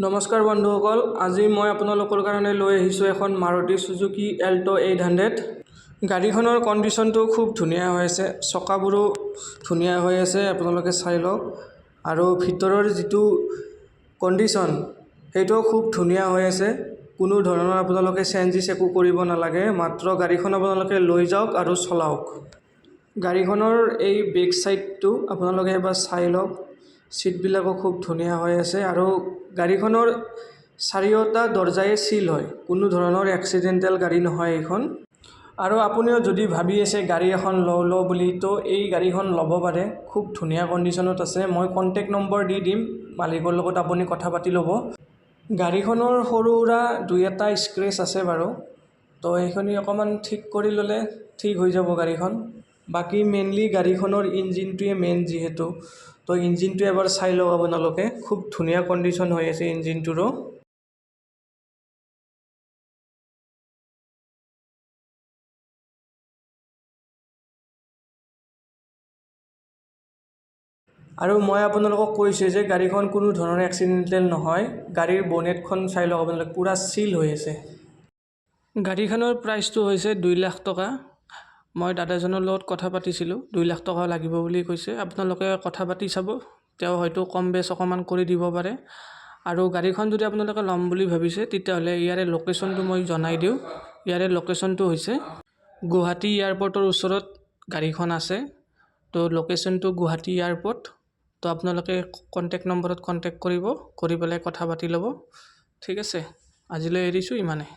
নমস্কাৰ বন্ধুসকল, আজি মই আপোনালোকৰ কাৰণে লৈ আহিছোঁ এখন মাৰুতি সুজুকি এল্টো 800। গাড়ীখনৰ কণ্ডিশ্যনটো খুব ধুনীয়া হৈ আছে, চকাবোৰো ধুনীয়া হৈ আছে, আপোনালোকে চাই লওক। আৰু ভিতৰৰ যিটো কণ্ডিশ্যন সেইটোও খুব ধুনীয়া হৈ আছে। কোনো ধৰণৰ আপোনালোকে চেঞ্জেছ একো কৰিব নালাগে, মাত্ৰ গাড়ীখন আপোনালোকে লৈ যাওক আৰু চলাওক। গাড়ীখনৰ এই বেক সাইডটো আপোনালোকে এবাৰ চাই লওক, সিটবিলাকো খুব ধুনীয়া হৈ আছে আৰু গাড়ীখনৰ চাৰিওটা দৰজাই সিল হয়, কোনো ধৰণৰ এক্সিডেণ্টেল গাড়ী নহয় এইখন। আৰু আপুনিও যদি ভাবি আছে গাড়ী এখন লওঁ বুলি, তো এই গাড়ীখন ল'ব পাৰে, খুব ধুনীয়া কণ্ডিশ্যনত আছে। মই কণ্টেক্ট নম্বৰ দি দিম, মালিকৰ লগত আপুনি কথা পাতি ল'ব। গাড়ীখনৰ সৰু সুৰা দুই এটা স্ক্ৰেচ আছে বাৰু, তো সেইখিনি অকণমান ঠিক কৰি ল'লে ঠিক হৈ যাব গাড়ীখন। বাকী মেইনলি গাড়ীখনৰ ইঞ্জিনটোৱে মেইন যিহেতু, তো ইঞ্জিনটো এবাৰ চাই লওক আপোনালোকে, খুব ধুনীয়া কণ্ডিশ্যন হৈ আছে ইঞ্জিনটোৰো। আৰু মই আপোনালোকক কৈছোঁ যে গাড়ীখন কোনো ধৰণৰ এক্সিডেণ্টেল নহয়। গাড়ীৰ বনেটখন চাই লওক আপোনালোকে, পূৰা চিল হৈ আছে। গাড়ীখনৰ প্ৰাইচটো হৈছে 2 লাখ টকা। মই দাদাজনৰ লগত কথা পাতিছিলোঁ, 2 লাখ টকা লাগিব বুলি কৈছে। আপোনালোকে কথা পাতি চাব, তেওঁ হয়তো কম বেছ অকণমান কৰি দিব পাৰে। আৰু গাড়ীখন যদি আপোনালোকে ল'ম বুলি ভাবিছে, তেতিয়াহ'লে ইয়াৰে লোকেশ্যনটো মই জনাই দিওঁ। ইয়াৰে লোকেশ্যনটো হৈছে গুৱাহাটী এয়াৰপৰ্টৰ ওচৰত গাড়ীখন আছে। তো লোকেশ্যনটো গুৱাহাটী এয়াৰপৰ্ট। তো আপোনালোকে কণ্টেক্ট নম্বৰত কণ্টেক্ট কৰিব, কৰি পেলাই কথা পাতি ল'ব। ঠিক আছে, আজিলৈ এৰিছোঁ ইমানে।